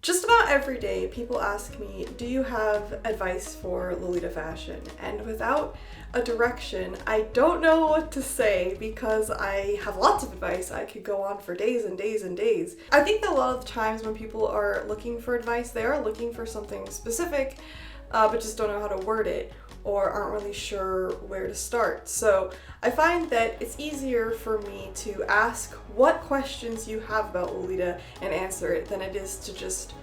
Just about every day, people ask me, do you have advice for Lolita fashion? And without a direction, I don't know what to say because I have lots of advice. I could go on for days and days and days. I think that a lot of times when people are looking for advice, they are looking for something specific, but just don't know how to word it or aren't really sure where to start. So I find that it's easier for me to ask what questions you have about Lolita and answer it than it is to just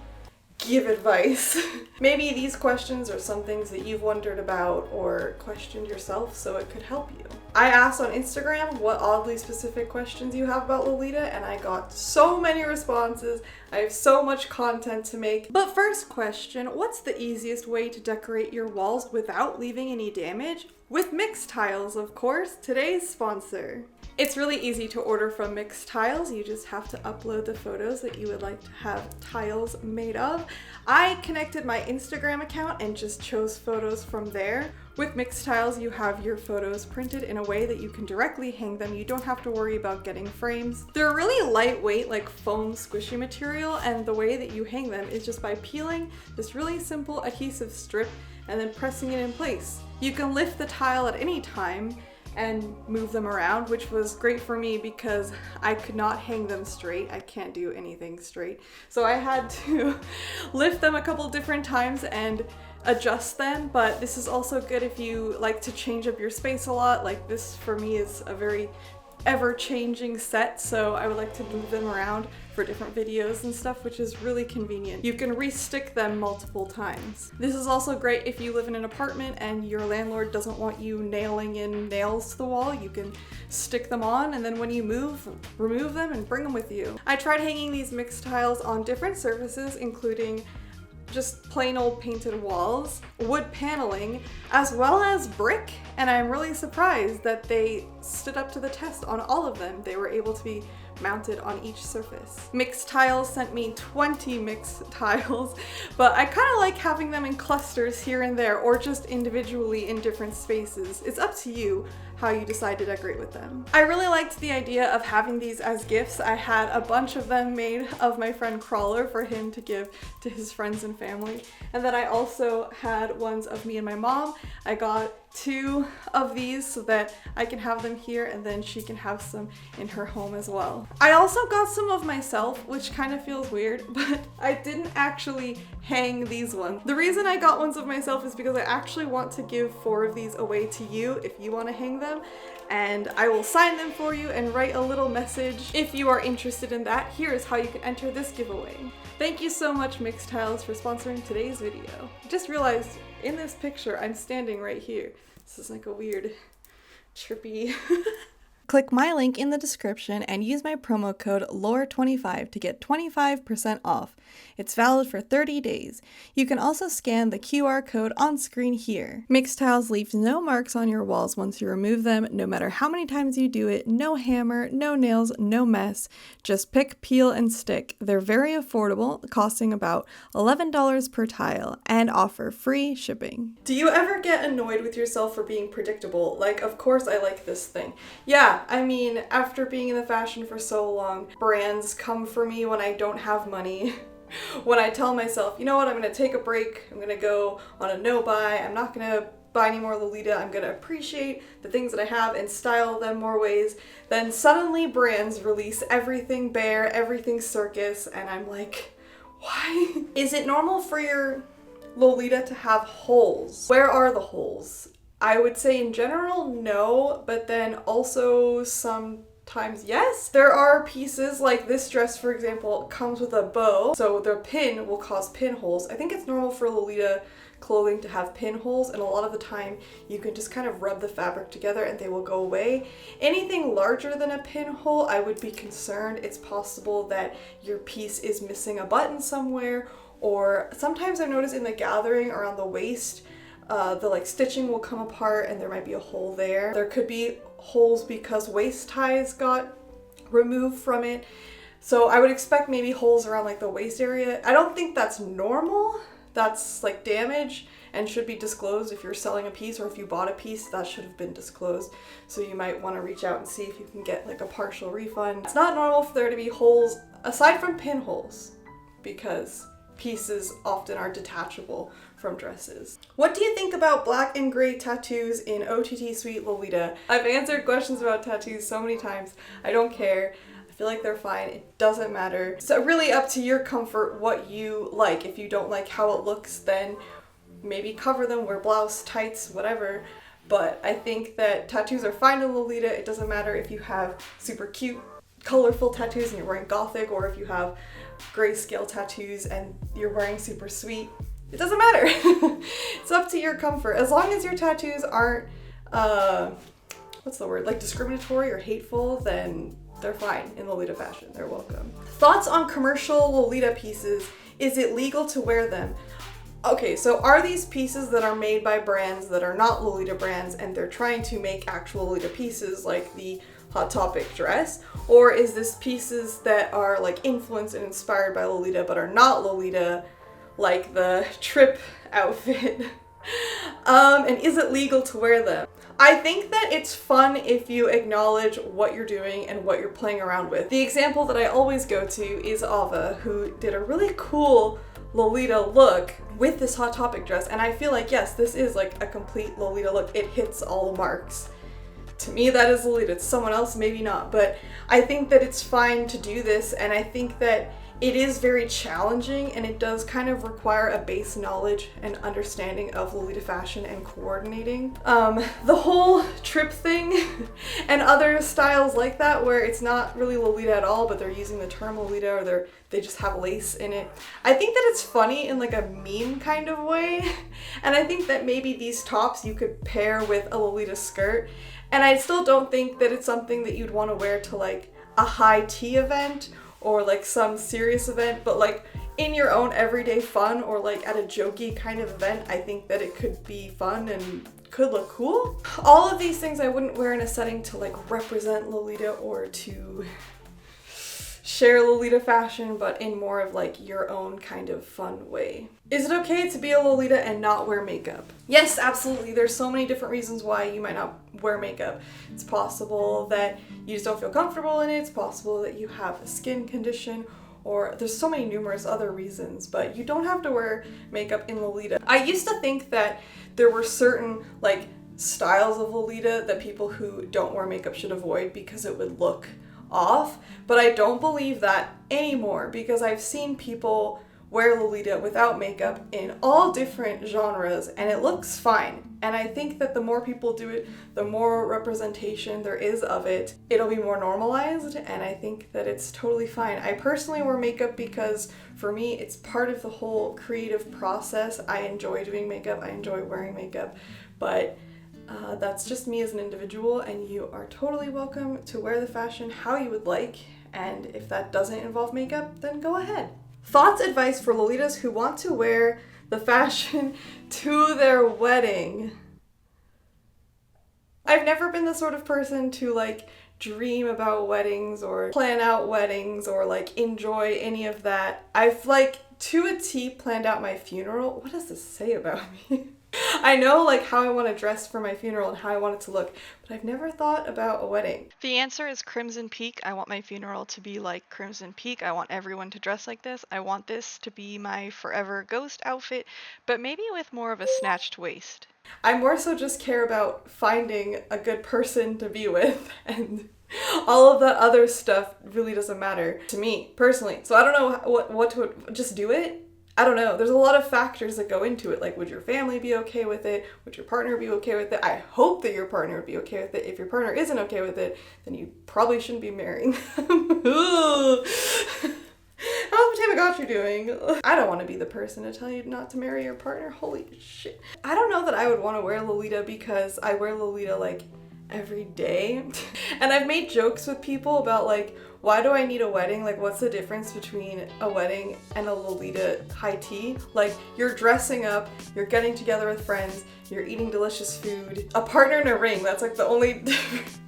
give advice. Maybe these questions are some things that you've wondered about or questioned yourself, so it could help you. I asked on Instagram what oddly specific questions you have about Lolita, and I got so many responses. I have so much content to make. But first question, what's the easiest way to decorate your walls without leaving any damage? With Mix Tiles, of course, today's sponsor. It's really easy to order from Mix Tiles. You just have to upload the photos that you would like to have tiles made of. I connected my Instagram account and just chose photos from there. With Mix Tiles, you have your photos printed in a way that you can directly hang them. You don't have to worry about getting frames. They're really lightweight, like foam squishy material, and the way that you hang them is just by peeling this really simple adhesive strip and then pressing it in place. You can lift the tile at any time and move them around, which was great for me because I could not hang them straight. I can't do anything straight. So I had to lift them a couple different times and adjust them, but this is also good if you like to change up your space a lot. Like this for me is a very ever-changing set, so I would like to move them around for different videos and stuff, which is really convenient. You can re-stick them multiple times. This is also great if you live in an apartment and your landlord doesn't want you nailing in nails to the wall. You can stick them on, and then when you move, remove them and bring them with you. I tried hanging these mixed tiles on different surfaces, including just plain old painted walls, wood paneling, as well as brick, and I'm really surprised that they stood up to the test on all of them. They were able to be mounted on each surface. Mixed Tiles sent me 20 mixed tiles, but I kind of like having them in clusters here and there or just individually in different spaces. It's up to you how you decide to decorate with them. I really liked the idea of having these as gifts. I had a bunch of them made of my friend Crawler for him to give to his friends and family. And then I also had ones of me and my mom. I got 2 of these so that I can have them here and then she can have some in her home as well. I also got some of myself, which kind of feels weird, but I didn't actually hang these ones. The reason I got ones of myself is because I actually want to give 4 of these away to you if you want to hang them, and I will sign them for you and write a little message. If you are interested in that, here is how you can enter this giveaway. Thank you so much, Mixed Tiles, for sponsoring today's video. I just realized in this picture I'm standing right here. This is like a weird, trippy... Click my link in the description and use my promo code LORE25 to get 25% off. It's valid for 30 days. You can also scan the QR code on screen here. Mixed Tiles leaves no marks on your walls once you remove them, no matter how many times you do it. No hammer, no nails, no mess. Just pick, peel, and stick. They're very affordable, costing about $11 per tile, and offer free shipping. Do you ever get annoyed with yourself for being predictable? Like, of course I like this thing. Yeah, I mean, after being in the fashion for so long, brands come for me when I don't have money. When I tell myself, you know what, I'm gonna take a break, I'm gonna go on a no-buy, I'm not gonna buy any more Lolita, I'm gonna appreciate the things that I have and style them more ways, then suddenly brands release everything bare, everything circus, and I'm like, why? Is it normal for your Lolita to have holes? Where are the holes? I would say in general, no, but then also sometimes yes. There are pieces like this dress, for example, comes with a bow, so the pin will cause pinholes. I think it's normal for Lolita clothing to have pinholes, and a lot of the time you can just kind of rub the fabric together and they will go away. Anything larger than a pinhole, I would be concerned. It's possible that your piece is missing a button somewhere, or sometimes I've noticed in the gathering around the waist, the stitching will come apart and there might be a hole there. There could be holes because waist ties got removed from it. So I would expect maybe holes around like the waist area. I don't think that's normal. That's like damage and should be disclosed if you're selling a piece, or if you bought a piece that should have been disclosed. So you might want to reach out and see if you can get like a partial refund. It's not normal for there to be holes aside from pinholes, because pieces often are detachable from dresses. What do you think about black and gray tattoos in OTT Suite Lolita? I've answered questions about tattoos so many times. I don't care. I feel like they're fine. It doesn't matter. So really up to your comfort what you like. If you don't like how it looks, then maybe cover them, wear blouse, tights, whatever. But I think that tattoos are fine in Lolita. It doesn't matter if you have super cute, colorful tattoos and you're wearing gothic, or if you have grayscale tattoos and you're wearing super sweet. It doesn't matter. It's up to your comfort. As long as your tattoos aren't, what's the word, like discriminatory or hateful, then they're fine in Lolita fashion. They're welcome. Thoughts on commercial Lolita pieces? Is it legal to wear them? Okay, so are these pieces that are made by brands that are not Lolita brands and they're trying to make actual Lolita pieces like the Hot Topic dress? Or is this pieces that are like influenced and inspired by Lolita but are not Lolita, like the trip outfit? And is it legal to wear them? I think that it's fun if you acknowledge what you're doing and what you're playing around with. The example that I always go to is Ava, who did a really cool Lolita look with this Hot Topic dress, and I feel like, yes, this is like a complete Lolita look. It hits all the marks. To me, that is Lolita. To someone else, maybe not, but I think that it's fine to do this, and I think that it is very challenging, and it does kind of require a base knowledge and understanding of Lolita fashion and coordinating. The whole trip thing and other styles like that where it's not really Lolita at all, but they're using the term Lolita, or they just have lace in it. I think that it's funny in like a meme kind of way, and I think that maybe these tops you could pair with a Lolita skirt, and I still don't think that it's something that you'd want to wear to like a high tea event or like some serious event, but like in your own everyday fun or like at a jokey kind of event, I think that it could be fun and could look cool. All of these things I wouldn't wear in a setting to like represent Lolita or to share Lolita fashion, but in more of like your own kind of fun way. Is it okay to be a Lolita and not wear makeup? Yes, absolutely. There's so many different reasons why you might not wear makeup. It's possible that you just don't feel comfortable in it. It's possible that you have a skin condition, or there's so many numerous other reasons, but you don't have to wear makeup in Lolita. I used to think that there were certain like styles of Lolita that people who don't wear makeup should avoid because it would look off, but I don't believe that anymore because I've seen people wear Lolita without makeup in all different genres and it looks fine. And I think that the more people do it, the more representation there is of it, it'll be more normalized, and I think that it's totally fine. I personally wear makeup because for me it's part of the whole creative process. I enjoy doing makeup, I enjoy wearing makeup, but that's just me as an individual, and you are totally welcome to wear the fashion how you would like, and if that doesn't involve makeup, then go ahead. Thoughts, advice for Lolitas who want to wear the fashion to their wedding. I've never been the sort of person to like dream about weddings or plan out weddings or like enjoy any of that. I've like to a T planned out my funeral. What does this say about me? I know like how I want to dress for my funeral and how I want it to look, but I've never thought about a wedding. The answer is Crimson Peak. I want my funeral to be like Crimson Peak. I want everyone to dress like this. I want this to be my forever ghost outfit, but maybe with more of a snatched waist. I more so just care about finding a good person to be with, and all of that other stuff really doesn't matter to me personally. So I don't know what to just do it. I don't know. There's a lot of factors that go into it. Like, would your family be okay with it? Would your partner be okay with it? I hope that your partner would be okay with it. If your partner isn't okay with it, then you probably shouldn't be marrying them. How's potato gotcha doing? I don't want to be the person to tell you not to marry your partner. Holy shit. I don't know that I would want to wear Lolita because I wear Lolita like every day. And I've made jokes with people about like, why do I need a wedding? Like, what's the difference between a wedding and a Lolita high tea? Like, you're dressing up, you're getting together with friends, you're eating delicious food, a partner and a ring, that's like the only difference.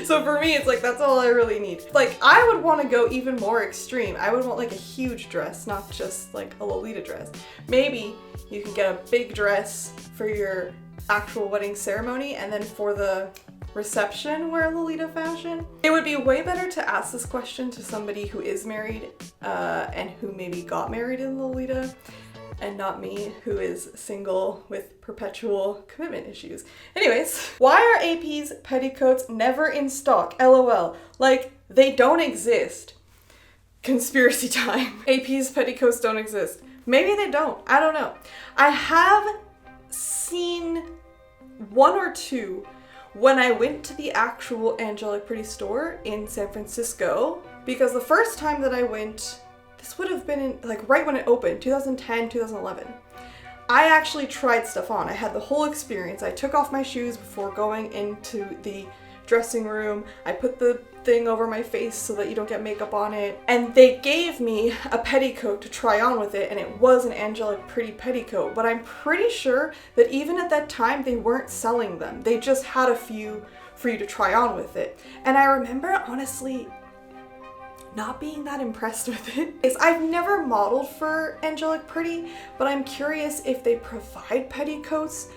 So for me, it's like, that's all I really need. Like, I would want to go even more extreme. I would want like a huge dress, not just like a Lolita dress. Maybe you can get a big dress for your actual wedding ceremony, and then for the reception wear Lolita fashion. It would be way better to ask this question to somebody who is married and who maybe got married in Lolita, and not me, who is single with perpetual commitment issues. Anyways, why are AP's petticoats never in stock? LOL. Like, they don't exist. Conspiracy time. AP's petticoats don't exist. Maybe they don't. I don't know. I have seen one or two when I went to the actual Angelic Pretty store in San Francisco, because the first time that I went, this would have been in, like, right when it opened, 2010, 2011. I actually tried stuff on. I had the whole experience. I took off my shoes before going into the dressing room. I put the thing over my face so that you don't get makeup on it. And they gave me a petticoat to try on with it, and it was an Angelic Pretty petticoat. But I'm pretty sure that even at that time, they weren't selling them. They just had a few for you to try on with it. And I remember, honestly, not being that impressed with it. I've never modeled for Angelic Pretty, but I'm curious if they provide petticoats,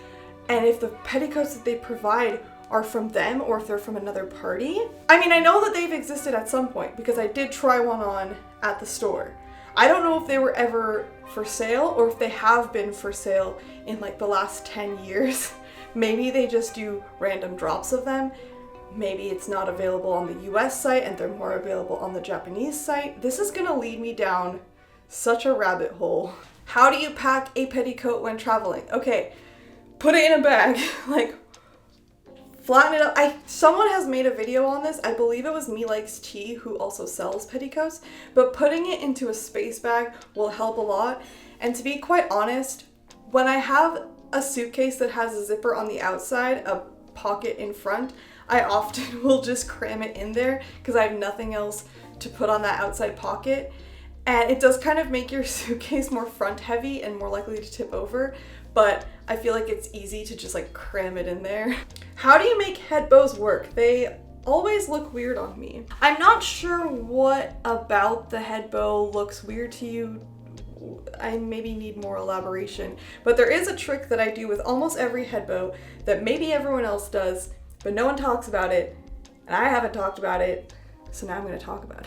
and if the petticoats that they provide are from them or if they're from another party. I mean, I know that they've existed at some point because I did try one on at the store. I don't know if they were ever for sale or if they have been for sale in like the last 10 years. Maybe they just do random drops of them. Maybe it's not available on the US site and they're more available on the Japanese site. This is gonna lead me down such a rabbit hole. How do you pack a petticoat when traveling? Okay, put it in a bag, like flatten it up. Someone has made a video on this. I believe it was Me Likes Tea who also sells petticoats, but putting it into a space bag will help a lot. And to be quite honest, when I have a suitcase that has a zipper on the outside, a pocket in front, I often will just cram it in there because I have nothing else to put on that outside pocket. And it does kind of make your suitcase more front heavy and more likely to tip over, but I feel like it's easy to just like cram it in there. How do you make headbows work? They always look weird on me. I'm not sure what about the headbow looks weird to you. I maybe need more elaboration, but there is a trick that I do with almost every headbow that maybe everyone else does, but no one talks about it, and I haven't talked about it, so now I'm going to talk about it.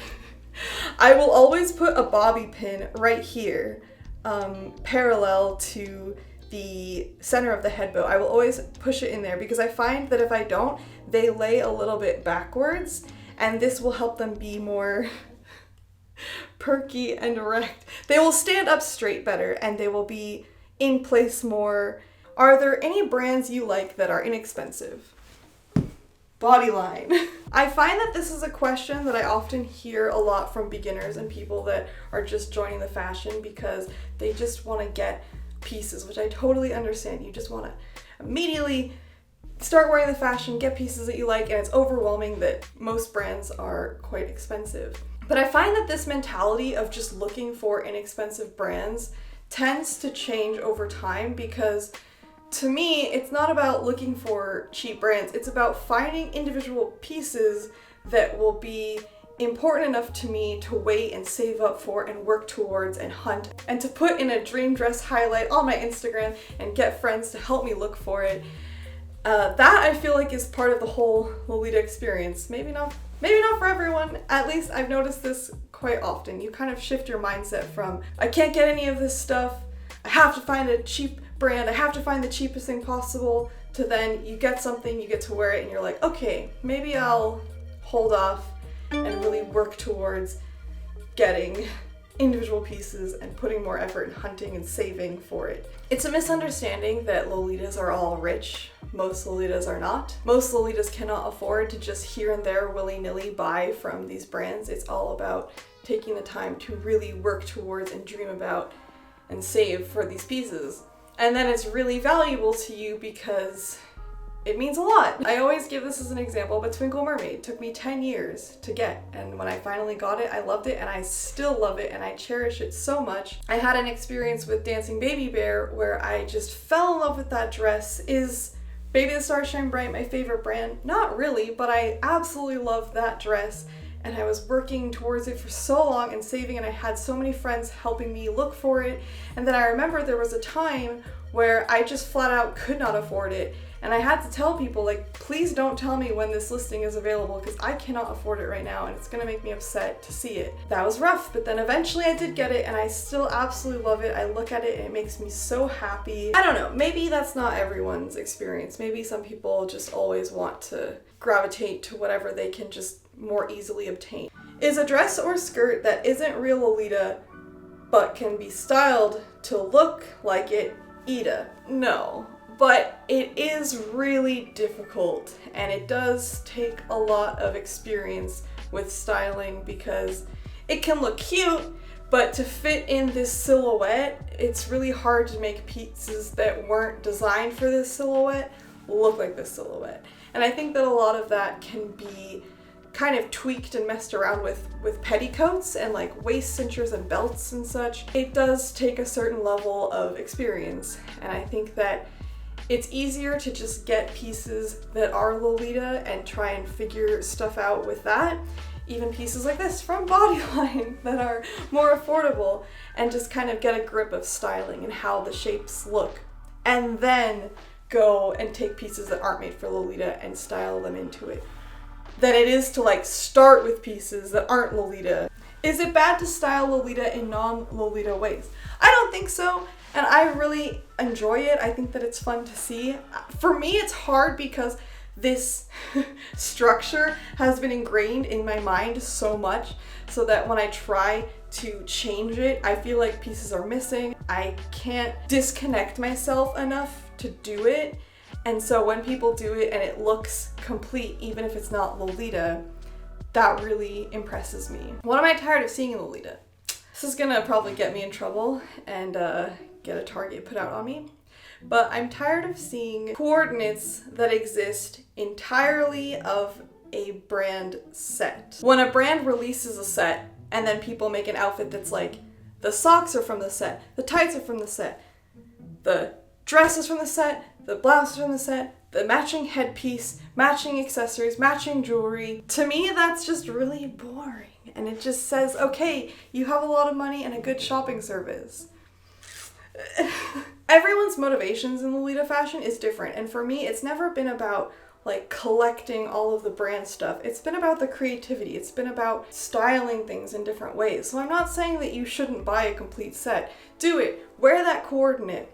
I will always put a bobby pin right here, parallel to the center of the headbow. I will always push it in there because I find that if I don't, they lay a little bit backwards, and this will help them be more perky and erect. They will stand up straight better and they will be in place more. Are there any brands you like that are inexpensive? Bodyline. I find that this is a question that I often hear a lot from beginners and people that are just joining the fashion because they just want to get pieces, which I totally understand. You just want to immediately start wearing the fashion, get pieces that you like, and it's overwhelming that most brands are quite expensive. But I find that this mentality of just looking for inexpensive brands tends to change over time because to me, it's not about looking for cheap brands. It's about finding individual pieces that will be important enough to me to wait and save up for and work towards and hunt and to put in a dream dress highlight on my Instagram and get friends to help me look for it. That I feel like is part of the whole Lolita experience. Maybe not for everyone. At least I've noticed this quite often. You kind of shift your mindset from, I can't get any of this stuff, I have to find a cheap brand, I have to find the cheapest thing possible, to then you get something, you get to wear it, and you're like, okay, maybe I'll hold off and really work towards getting individual pieces and putting more effort in hunting and saving for it. It's a misunderstanding that Lolitas are all rich. Most Lolitas are not. Most Lolitas cannot afford to just here and there willy-nilly buy from these brands. It's all about taking the time to really work towards and dream about and save for these pieces. And then it's really valuable to you because it means a lot. I always give this as an example, but Twinkle Mermaid took me 10 years to get, and when I finally got it, I loved it, and I still love it, and I cherish it so much. I had an experience with Dancing Baby Bear where I just fell in love with that dress. Is Baby the Stars Shine Bright my favorite brand? Not really, but I absolutely love that dress, and I was working towards it for so long and saving, and I had so many friends helping me look for it. And then I remember there was a time where I just flat out could not afford it, and I had to tell people, like, please don't tell me when this listing is available because I cannot afford it right now and it's gonna make me upset to see it. That was rough, but then eventually I did get it and I still absolutely love it. I look at it and it makes me so happy. I don't know, maybe that's not everyone's experience. Maybe some people just always want to gravitate to whatever they can just more easily obtain. Is a dress or skirt that isn't real Lolita but can be styled to look like it Ida? No. But it is really difficult, and it does take a lot of experience with styling because it can look cute, but to fit in this silhouette, it's really hard to make pieces that weren't designed for this silhouette look like this silhouette. And I think that a lot of that can be kind of tweaked and messed around with petticoats and like waist cinchers and belts and such. It does take a certain level of experience, and I think that it's easier to just get pieces that are Lolita and try and figure stuff out with that. Even pieces like this from Bodyline that are more affordable, and just kind of get a grip of styling and how the shapes look. And then go and take pieces that aren't made for Lolita and style them into it. Than it is to like start with pieces that aren't Lolita. Is it bad to style Lolita in non-Lolita ways? I don't think so. And I really enjoy it. I think that it's fun to see. For me, it's hard because this structure has been ingrained in my mind so much so that when I try to change it, I feel like pieces are missing. I can't disconnect myself enough to do it. And so when people do it and it looks complete, even if it's not Lolita, that really impresses me. What am I tired of seeing in Lolita? This is gonna probably get me in trouble and get a target put out on me. But I'm tired of seeing coordinates that exist entirely of a brand set. When a brand releases a set and then people make an outfit that's like, the socks are from the set, the tights are from the set, the dress is from the set, the blouse is from the set, the matching headpiece, matching accessories, matching jewelry. To me, that's just really boring. And it just says, okay, you have a lot of money and a good shopping service. Everyone's motivations in Lolita fashion is different, and for me it's never been about like collecting all of the brand stuff. It's been about the creativity. It's been about styling things in different ways. So I'm not saying that you shouldn't buy a complete set. Do it. Wear that coordinate.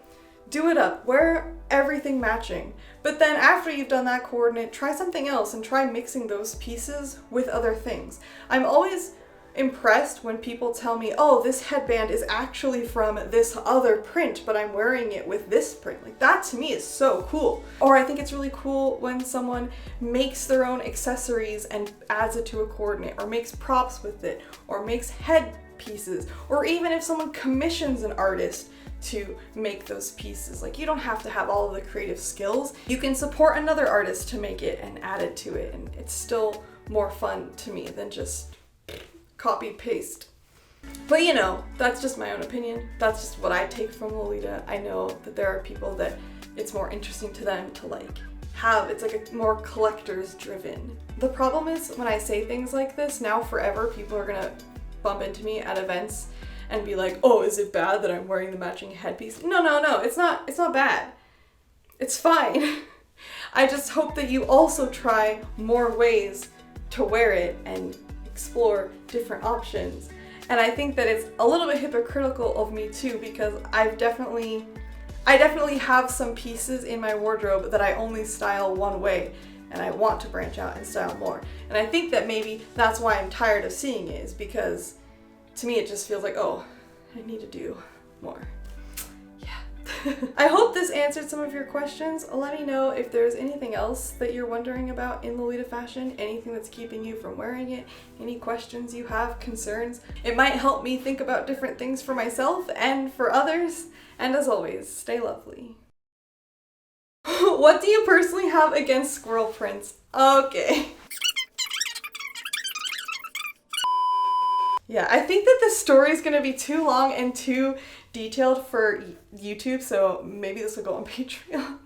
Do it up. Wear everything matching. But then after you've done that coordinate, try something else and try mixing those pieces with other things. I'm always impressed when people tell me, oh, this headband is actually from this other print, but I'm wearing it with this print. Like, that to me is so cool. Or I think it's really cool when someone makes their own accessories and adds it to a coordinate, or makes props with it, or makes head pieces, or even if someone commissions an artist to make those pieces. Like, you don't have to have all of the creative skills. You can support another artist to make it and add it to it, and it's still more fun to me than just copy paste. But you know, that's just my own opinion. That's just what I take from Lolita. I know that there are people that it's more interesting to them to like have, it's like a more collectors driven. The problem is when I say things like this, now forever people are gonna bump into me at events and be like, oh, is it bad that I'm wearing the matching headpiece? No, it's not bad. It's fine. I just hope that you also try more ways to wear it and explore different options. And I think that it's a little bit hypocritical of me too, because I definitely have some pieces in my wardrobe that I only style one way, and I want to branch out and style more. And I think that maybe that's why I'm tired of seeing it, is because to me it just feels like, oh, I need to do more. I hope this answered some of your questions. Let me know if there's anything else that you're wondering about in Lolita fashion, anything that's keeping you from wearing it, any questions you have, concerns. It might help me think about different things for myself and for others. And as always, stay lovely. What do you personally have against squirrel prints? Okay. Yeah, I think that this story is going to be too long and too detailed for YouTube, so maybe this will go on Patreon.